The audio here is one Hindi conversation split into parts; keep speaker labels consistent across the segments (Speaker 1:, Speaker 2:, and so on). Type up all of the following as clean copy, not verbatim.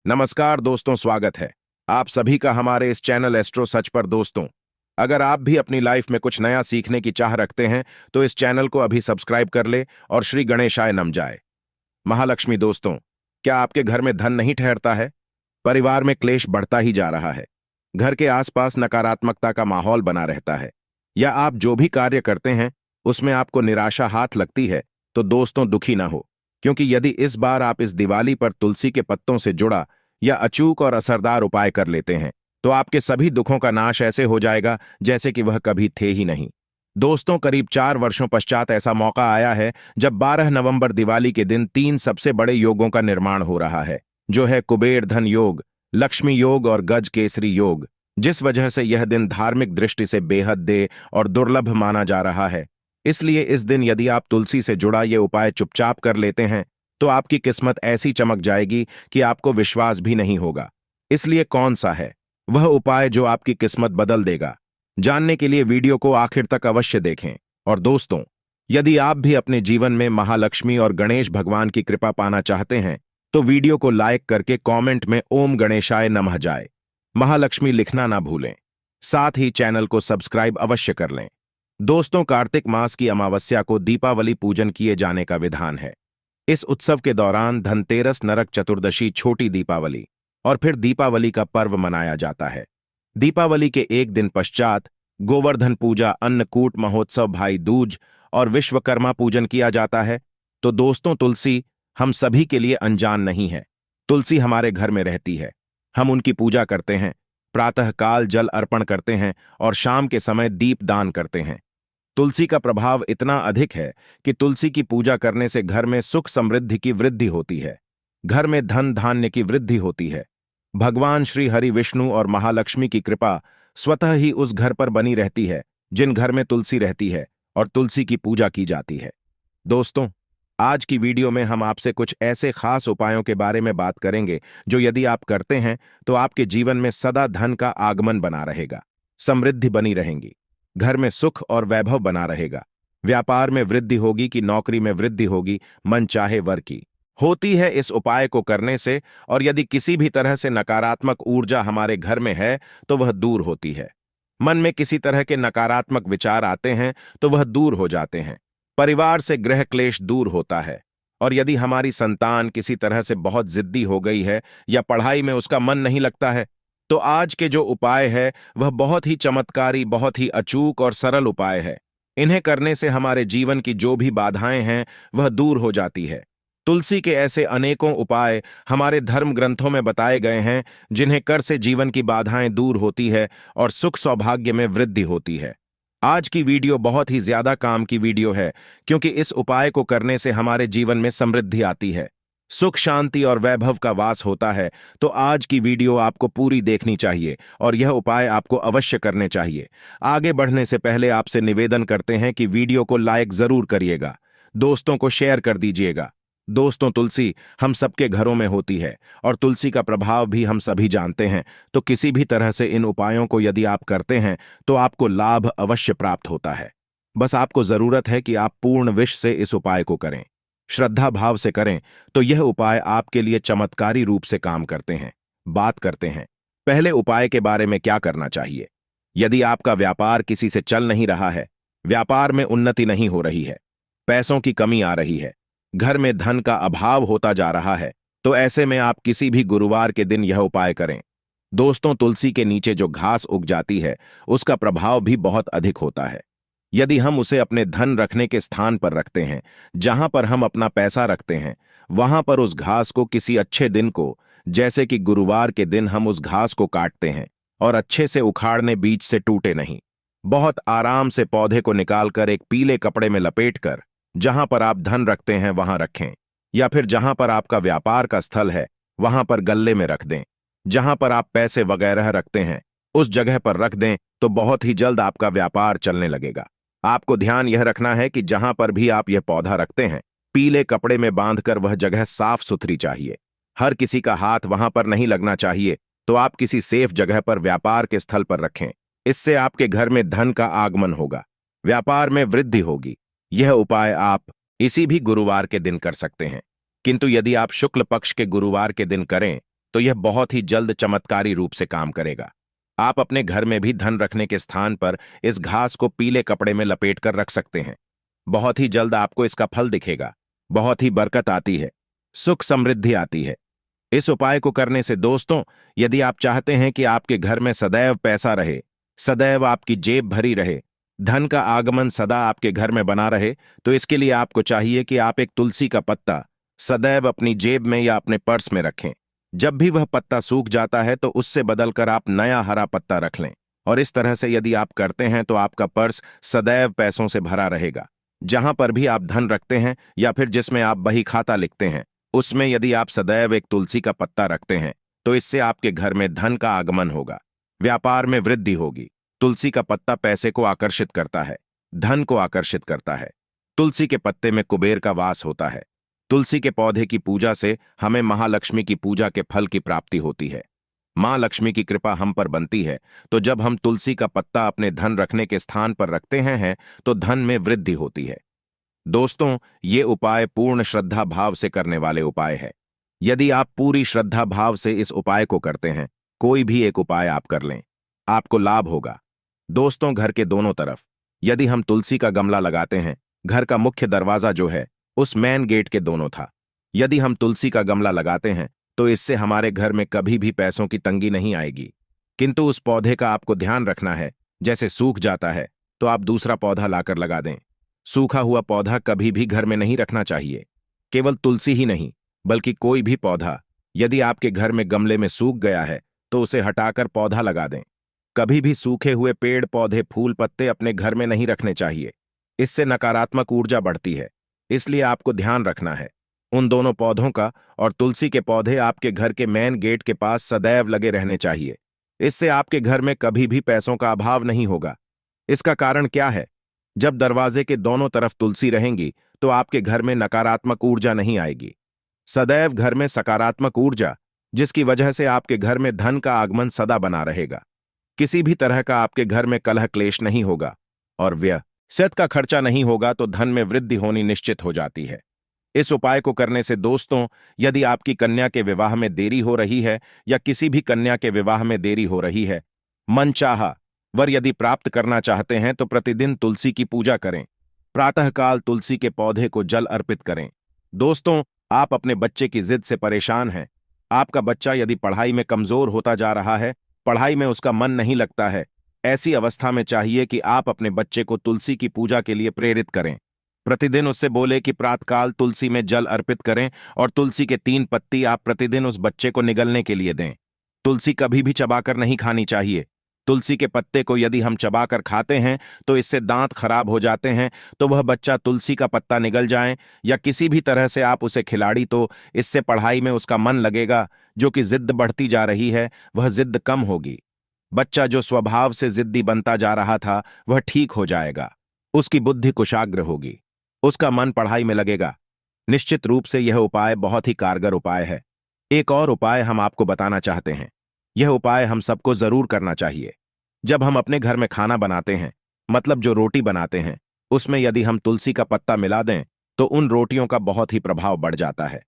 Speaker 1: नमस्कार दोस्तों, स्वागत है आप सभी का हमारे इस चैनल एस्ट्रो सच पर। दोस्तों, अगर आप भी अपनी लाइफ में कुछ नया सीखने की चाह रखते हैं तो इस चैनल को अभी सब्सक्राइब कर ले और श्री गणेशाय नम जाए। महालक्ष्मी दोस्तों, क्या आपके घर में धन नहीं ठहरता है? परिवार में क्लेश बढ़ता ही जा रहा है, घर के आसपास नकारात्मकता का माहौल बना रहता है, या आप जो भी कार्य करते हैं उसमें आपको निराशा हाथ लगती है, तो दोस्तों दुखी ना हो, क्योंकि यदि इस बार आप इस दिवाली पर तुलसी के पत्तों से जुड़ा या अचूक और असरदार उपाय कर लेते हैं तो आपके सभी दुखों का नाश ऐसे हो जाएगा जैसे कि वह कभी थे ही नहीं। दोस्तों, करीब 4 वर्षों पश्चात ऐसा मौका आया है जब 12 नवंबर दिवाली के दिन 3 सबसे बड़े योगों का निर्माण हो रहा है, जो है कुबेर धन योग, लक्ष्मी योग और गज केसरी योग। जिस वजह से यह दिन धार्मिक दृष्टि से बेहद देय और दुर्लभ माना जा रहा है, इसलिए इस दिन यदि आप तुलसी से जुड़ा ये उपाय चुपचाप कर लेते हैं तो आपकी किस्मत ऐसी चमक जाएगी कि आपको विश्वास भी नहीं होगा। इसलिए कौन सा है वह उपाय जो आपकी किस्मत बदल देगा? जानने के लिए वीडियो को आखिर तक अवश्य देखें। और दोस्तों, यदि आप भी अपने जीवन में महालक्ष्मी और गणेश भगवान की कृपा पाना चाहते हैं तो वीडियो को लाइक करके कमेंट में ओम गणेशाय नमः जाए महालक्ष्मी लिखना ना भूलें। साथ ही चैनल को सब्सक्राइब अवश्य कर लें। दोस्तों, कार्तिक मास की अमावस्या को दीपावली पूजन किए जाने का विधान है। इस उत्सव के दौरान धनतेरस, नरक चतुर्दशी, छोटी दीपावली और फिर दीपावली का पर्व मनाया जाता है। दीपावली के एक दिन पश्चात गोवर्धन पूजा, अन्नकूट महोत्सव, भाई दूज और विश्वकर्मा पूजन किया जाता है। तो दोस्तों, तुलसी हम सभी के लिए अनजान नहीं है। तुलसी हमारे घर में रहती है, हम उनकी पूजा करते हैं, प्रातःकाल जल अर्पण करते हैं और शाम के समय दीप दान करते हैं। तुलसी का प्रभाव इतना अधिक है कि तुलसी की पूजा करने से घर में सुख समृद्धि की वृद्धि होती है, घर में धन धान्य की वृद्धि होती है। भगवान श्री हरि विष्णु और महालक्ष्मी की कृपा स्वतः ही उस घर पर बनी रहती है जिन घर में तुलसी रहती है और तुलसी की पूजा की जाती है। दोस्तों, आज की वीडियो में हम आपसे कुछ ऐसे खास उपायों के बारे में बात करेंगे जो यदि आप करते हैं तो आपके जीवन में सदा धन का आगमन बना रहेगा, समृद्धि बनी रहेंगी, घर में सुख और वैभव बना रहेगा, व्यापार में वृद्धि होगी कि नौकरी में वृद्धि होगी, मन चाहे वर की होती है इस उपाय को करने से। और यदि किसी भी तरह से नकारात्मक ऊर्जा हमारे घर में है तो वह दूर होती है। मन में किसी तरह के नकारात्मक विचार आते हैं तो वह दूर हो जाते हैं। परिवार से गृह क्लेश दूर होता है। और यदि हमारी संतान किसी तरह से बहुत जिद्दी हो गई है या पढ़ाई में उसका मन नहीं लगता है तो आज के जो उपाय है वह बहुत ही चमत्कारी, बहुत ही अचूक और सरल उपाय है। इन्हें करने से हमारे जीवन की जो भी बाधाएं हैं वह दूर हो जाती है। तुलसी के ऐसे अनेकों उपाय हमारे धर्म ग्रंथों में बताए गए हैं जिन्हें कर से जीवन की बाधाएं दूर होती है और सुख सौभाग्य में वृद्धि होती है। आज की वीडियो बहुत ही ज्यादा काम की वीडियो है, क्योंकि इस उपाय को करने से हमारे जीवन में समृद्धि आती है, सुख शांति और वैभव का वास होता है। तो आज की वीडियो आपको पूरी देखनी चाहिए और यह उपाय आपको अवश्य करने चाहिए। आगे बढ़ने से पहले आपसे निवेदन करते हैं कि वीडियो को लाइक जरूर करिएगा, दोस्तों को शेयर कर दीजिएगा। दोस्तों, तुलसी हम सबके घरों में होती है और तुलसी का प्रभाव भी हम सभी जानते हैं। तो किसी भी तरह से इन उपायों को यदि आप करते हैं तो आपको लाभ अवश्य प्राप्त होता है। बस आपको जरूरत है कि आप पूर्ण विश्व से इस उपाय को करें, श्रद्धा भाव से करें, तो यह उपाय आपके लिए चमत्कारी रूप से काम करते हैं। बात करते हैं पहले उपाय के बारे में क्या करना चाहिए। यदि आपका व्यापार किसी से चल नहीं रहा है, व्यापार में उन्नति नहीं हो रही है, पैसों की कमी आ रही है, घर में धन का अभाव होता जा रहा है, तो ऐसे में आप किसी भी गुरुवार के दिन यह उपाय करें। दोस्तों, तुलसी के नीचे जो घास उग जाती है उसका प्रभाव भी बहुत अधिक होता है। यदि हम उसे अपने धन रखने के स्थान पर रखते हैं, जहां पर हम अपना पैसा रखते हैं, वहां पर उस घास को किसी अच्छे दिन को, जैसे कि गुरुवार के दिन, हम उस घास को काटते हैं और अच्छे से उखाड़ने, बीच से टूटे नहीं, बहुत आराम से पौधे को निकालकर एक पीले कपड़े में लपेटकर जहां पर आप धन रखते हैं वहां रखें, या फिर जहां पर आपका व्यापार का स्थल है वहां पर गल्ले में रख दें। जहां पर आप पैसे वगैरह रखते हैं उस जगह पर रख दें, तो बहुत ही जल्द आपका व्यापार चलने लगेगा। आपको ध्यान यह रखना है कि जहां पर भी आप यह पौधा रखते हैं, पीले कपड़े में बांधकर वह जगह साफ सुथरी चाहिए। हर किसी का हाथ वहां पर नहीं लगना चाहिए। तो आप किसी सेफ जगह पर व्यापार के स्थल पर रखें। इससे आपके घर में धन का आगमन होगा, व्यापार में वृद्धि होगी। यह उपाय आप इसी भी गुरुवार के दिन कर सकते हैं, किंतु यदि आप शुक्ल पक्ष के गुरुवार के दिन करें तो यह बहुत ही जल्द चमत्कारी रूप से काम करेगा। आप अपने घर में भी धन रखने के स्थान पर इस घास को पीले कपड़े में लपेट कर रख सकते हैं। बहुत ही जल्द आपको इसका फल दिखेगा। बहुत ही बरकत आती है, सुख समृद्धि आती है। इस उपाय को करने से दोस्तों, यदि आप चाहते हैं कि आपके घर में सदैव पैसा रहे, सदैव आपकी जेब भरी रहे, धन का आगमन सदा आपके घर में बना रहे, तो इसके लिए आपको चाहिए कि आप एक तुलसी का पत्ता सदैव अपनी जेब में या अपने पर्स में रखें। जब भी वह पत्ता सूख जाता है तो उससे बदलकर आप नया हरा पत्ता रख लें। और इस तरह से यदि आप करते हैं तो आपका पर्स सदैव पैसों से भरा रहेगा। जहां पर भी आप धन रखते हैं या फिर जिसमें आप बही खाता लिखते हैं, उसमें यदि आप सदैव एक तुलसी का पत्ता रखते हैं तो इससे आपके घर में धन का आगमन होगा, व्यापार में वृद्धि होगी। तुलसी का पत्ता पैसे को आकर्षित करता है, धन को आकर्षित करता है। तुलसी के पत्ते में कुबेर का वास होता है। तुलसी के पौधे की पूजा से हमें महालक्ष्मी की पूजा के फल की प्राप्ति होती है। मां लक्ष्मी की कृपा हम पर बनती है। तो जब हम तुलसी का पत्ता अपने धन रखने के स्थान पर रखते हैं तो धन में वृद्धि होती है। दोस्तों, ये उपाय पूर्ण श्रद्धा भाव से करने वाले उपाय है। यदि आप पूरी श्रद्धा भाव से इस उपाय को करते हैं, कोई भी एक उपाय आप कर लें, आपको लाभ होगा। दोस्तों, घर के दोनों तरफ यदि हम तुलसी का गमला लगाते हैं, घर का मुख्य दरवाजा जो है उस मेन गेट के दोनों था, यदि हम तुलसी का गमला लगाते हैं तो इससे हमारे घर में कभी भी पैसों की तंगी नहीं आएगी। किंतु उस पौधे का आपको ध्यान रखना है, जैसे सूख जाता है तो आप दूसरा पौधा लाकर लगा दें। सूखा हुआ पौधा कभी भी घर में नहीं रखना चाहिए। केवल तुलसी ही नहीं, बल्कि कोई भी पौधा यदि आपके घर में गमले में सूख गया है तो उसे हटाकर पौधा लगा दें। कभी भी सूखे हुए पेड़ पौधे फूल पत्ते अपने घर में नहीं रखने चाहिए। इससे नकारात्मक ऊर्जा बढ़ती है। इसलिए आपको ध्यान रखना है। उन दोनों पौधों का और तुलसी के पौधे आपके घर के मेन गेट के पास सदैव लगे रहने चाहिए। इससे आपके घर में कभी भी पैसों का अभाव नहीं होगा। इसका कारण क्या है? जब दरवाजे के दोनों तरफ तुलसी रहेंगी तो आपके घर में नकारात्मक ऊर्जा नहीं आएगी। सदैव घर में सकारात्मक ऊर्जा, जिसकी वजह से आपके घर में धन का आगमन सदा बना रहेगा। किसी भी तरह का आपके घर में कलह क्लेश नहीं होगा और व्यय सत का खर्चा नहीं होगा, तो धन में वृद्धि होनी निश्चित हो जाती है। इस उपाय को करने से दोस्तों, यदि आपकी कन्या के विवाह में देरी हो रही है या किसी भी कन्या के विवाह में देरी हो रही है, मनचाहा वर यदि प्राप्त करना चाहते हैं तो प्रतिदिन तुलसी की पूजा करें। प्रातःकाल तुलसी के पौधे को जल अर्पित करें। दोस्तों, आप अपने बच्चे की जिद से परेशान हैं। आपका बच्चा यदि पढ़ाई में कमजोर होता जा रहा है, पढ़ाई में उसका मन नहीं लगता है, ऐसी अवस्था में चाहिए कि आप अपने बच्चे को तुलसी की पूजा के लिए प्रेरित करें। प्रतिदिन उससे बोले कि प्रातःकाल तुलसी में जल अर्पित करें और तुलसी के 3 पत्ती आप प्रतिदिन उस बच्चे को निगलने के लिए दें। तुलसी कभी भी चबाकर नहीं खानी चाहिए। तुलसी के पत्ते को यदि हम चबाकर खाते हैं तो इससे दांत खराब हो जाते हैं। तो वह बच्चा तुलसी का पत्ता निगल जाए या किसी भी तरह से आप उसे खिलाड़ी, तो इससे पढ़ाई में उसका मन लगेगा। जो कि जिद्द बढ़ती जा रही है, वह जिद्द कम होगी। बच्चा जो स्वभाव से जिद्दी बनता जा रहा था, वह ठीक हो जाएगा। उसकी बुद्धि कुशाग्र होगी, उसका मन पढ़ाई में लगेगा। निश्चित रूप से यह उपाय बहुत ही कारगर उपाय है। एक और उपाय हम आपको बताना चाहते हैं। यह उपाय हम सबको जरूर करना चाहिए। जब हम अपने घर में खाना बनाते हैं, मतलब जो रोटी बनाते हैं, उसमें यदि हम तुलसी का पत्ता मिला दें तो उन रोटियों का बहुत ही प्रभाव बढ़ जाता है।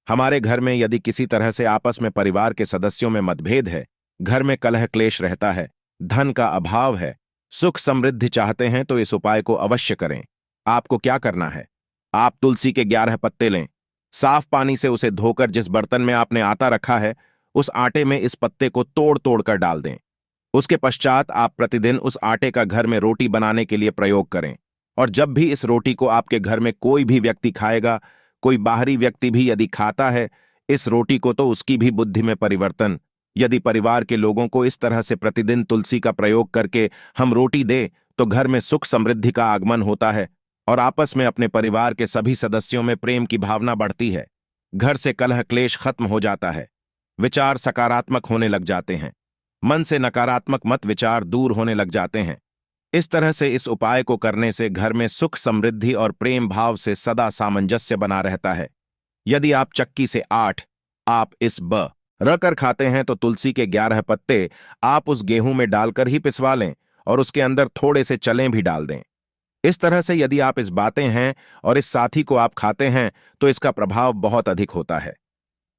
Speaker 1: हमारे घर में यदि किसी तरह से आपस में परिवार के सदस्यों में मतभेद है, घर में कलह क्लेश रहता है, धन का अभाव है, सुख समृद्धि चाहते हैं, तो इस उपाय को अवश्य करें। आपको क्या करना है? आप तुलसी के 11 पत्ते लें। साफ पानी से उसे धोकर जिस बर्तन में आपने आटा रखा है, उस आटे में इस पत्ते को तोड़ तोड़ कर डाल दें। उसके पश्चात आप प्रतिदिन उस आटे का घर में रोटी बनाने के लिए प्रयोग करें। और जब भी इस रोटी को आपके घर में कोई भी व्यक्ति खाएगा, कोई बाहरी व्यक्ति भी यदि खाता है इस रोटी को, तो उसकी भी बुद्धि में परिवर्तन। यदि परिवार के लोगों को इस तरह से प्रतिदिन तुलसी का प्रयोग करके हम रोटी दें तो घर में सुख समृद्धि का आगमन होता है और आपस में अपने परिवार के सभी सदस्यों में प्रेम की भावना बढ़ती है। घर से कलह क्लेश खत्म हो जाता है, विचार सकारात्मक होने लग जाते हैं, मन से नकारात्मक मत विचार दूर होने लग जाते हैं। इस तरह से इस उपाय को करने से घर में सुख समृद्धि और प्रेम भाव से सदा सामंजस्य बना रहता है। यदि आप चक्की से 8 आप इस ब रकर खाते हैं तो तुलसी के 11 पत्ते आप उस गेहूं में डालकर ही पिसवा लें और उसके अंदर थोड़े से चलें भी डाल दें। इस तरह से यदि आप इस बातें हैं और इस साथी को आप खाते हैं तो इसका प्रभाव बहुत अधिक होता है।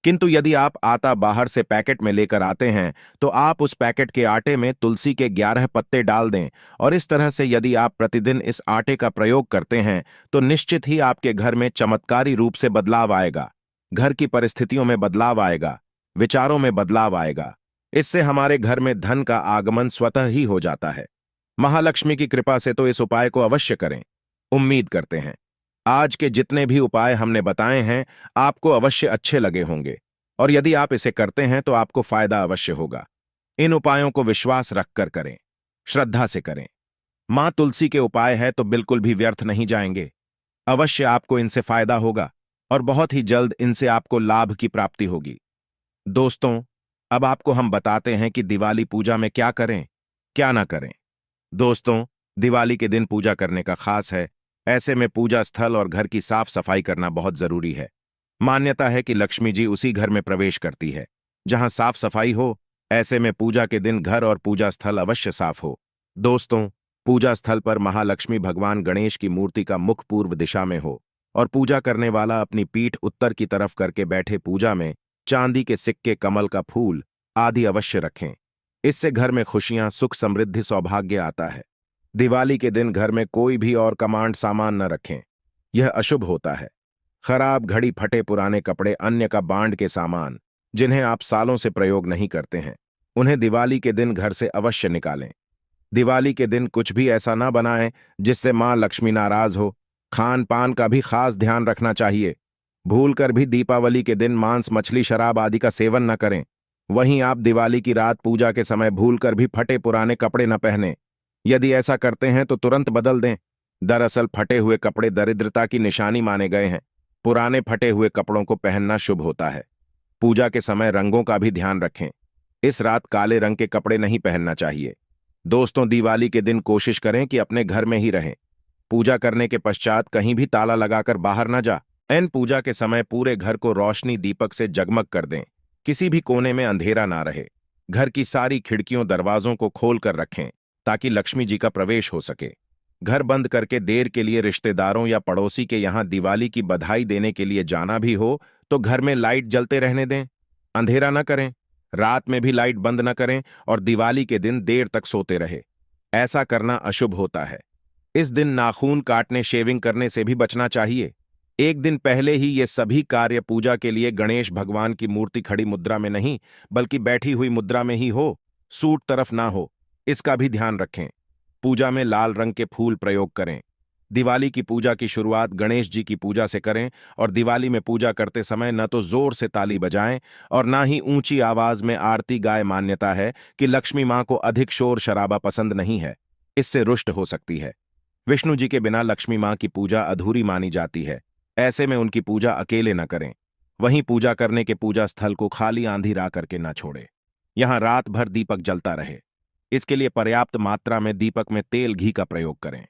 Speaker 1: किंतु यदि आप आटा बाहर से पैकेट में लेकर आते हैं तो आप उस पैकेट के आटे में तुलसी के 11 पत्ते डाल दें और इस तरह से यदि आप प्रतिदिन इस आटे का प्रयोग करते हैं तो निश्चित ही आपके घर में चमत्कारी रूप से बदलाव आएगा। घर की परिस्थितियों में बदलाव आएगा, विचारों में बदलाव आएगा। इससे हमारे घर में धन का आगमन स्वतः ही हो जाता है। महालक्ष्मी की कृपा से तो इस उपाय को अवश्य करें। उम्मीद करते हैं आज के जितने भी उपाय हमने बताए हैं आपको अवश्य अच्छे लगे होंगे और यदि आप इसे करते हैं तो आपको फायदा अवश्य होगा। इन उपायों को विश्वास रखकर करें, श्रद्धा से करें। मां तुलसी के उपाय है तो बिल्कुल भी व्यर्थ नहीं जाएंगे। अवश्य आपको इनसे फायदा होगा और बहुत ही जल्द इनसे आपको लाभ की प्राप्ति होगी। दोस्तों, अब आपको हम बताते हैं कि दिवाली पूजा में क्या करें, क्या ना करें। दोस्तों, दिवाली के दिन पूजा करने का खास है। ऐसे में पूजा स्थल और घर की साफ सफाई करना बहुत जरूरी है। मान्यता है कि लक्ष्मी जी उसी घर में प्रवेश करती है जहां साफ सफाई हो। ऐसे में पूजा के दिन घर और पूजा स्थल अवश्य साफ हो। दोस्तों, पूजा स्थल पर महालक्ष्मी भगवान गणेश की मूर्ति का मुख पूर्व दिशा में हो और पूजा करने वाला अपनी पीठ उत्तर की तरफ करके बैठे। पूजा में चांदी के सिक्के, कमल का फूल आदि अवश्य रखें। इससे घर में खुशियां, सुख, समृद्धि, सौभाग्य आता है। दिवाली के दिन घर में कोई भी और कमांड सामान न रखें, यह अशुभ होता है। खराब घड़ी, फटे पुराने कपड़े, अन्य का बांड के सामान जिन्हें आप सालों से प्रयोग नहीं करते हैं, उन्हें दिवाली के दिन घर से अवश्य निकालें। दिवाली के दिन कुछ भी ऐसा ना बनाएं जिससे मां लक्ष्मी नाराज हो। खान पान का भी खास ध्यान रखना चाहिए। भूलकर भी दीपावली के दिन मांस, मछली, शराब आदि का सेवन न करें। वहीं आप दिवाली की रात पूजा के समय भूलकर भी फटे पुराने कपड़े न पहनें। यदि ऐसा करते हैं तो तुरंत बदल दें। दरअसल फटे हुए कपड़े दरिद्रता की निशानी माने गए हैं। पुराने फटे हुए कपड़ों को पहनना शुभ होता है। पूजा के समय रंगों का भी ध्यान रखें। इस रात काले रंग के कपड़े नहीं पहनना चाहिए। दोस्तों, दिवाली के दिन कोशिश करें कि अपने घर में ही रहें। पूजा करने के पश्चात कहीं भी ताला लगाकर बाहर न जा। पूजा के समय पूरे घर को रोशनी दीपक से जगमग कर दें। किसी भी कोने में अंधेरा ना रहे। घर की सारी खिड़कियों, दरवाजों को खोल कर रखें ताकि लक्ष्मी जी का प्रवेश हो सके। घर बंद करके देर के लिए रिश्तेदारों या पड़ोसी के यहां दिवाली की बधाई देने के लिए जाना भी हो तो घर में लाइट जलते रहने दें। अंधेरा न करें, रात में भी लाइट बंद न करें और दिवाली के दिन देर तक सोते रहे। ऐसा करना अशुभ होता है। इस दिन नाखून काटने, शेविंग करने से भी बचना चाहिए। एक दिन पहले ही ये सभी कार्य पूजा के लिए गणेश भगवान की मूर्ति खड़ी मुद्रा में नहीं बल्कि बैठी हुई मुद्रा में ही हो, सूट तरफ ना हो, इसका भी ध्यान रखें। पूजा में लाल रंग के फूल प्रयोग करें। दिवाली की पूजा की शुरुआत गणेश जी की पूजा से करें और दिवाली में पूजा करते समय न तो जोर से ताली बजाएं और ना ही ऊंची आवाज में आरती गाए। मान्यता है कि लक्ष्मी मां को अधिक शोर शराबा पसंद नहीं है, इससे रुष्ट हो सकती है। विष्णु जी के बिना लक्ष्मी मां की पूजा अधूरी मानी जाती है। ऐसे में उनकी पूजा अकेले न करें। वहीं पूजा करने के पूजा स्थल को खाली आंधी रा करके न छोड़े। यहां रात भर दीपक जलता रहे। इसके लिए पर्याप्त मात्रा में दीपक में तेल, घी का प्रयोग करें।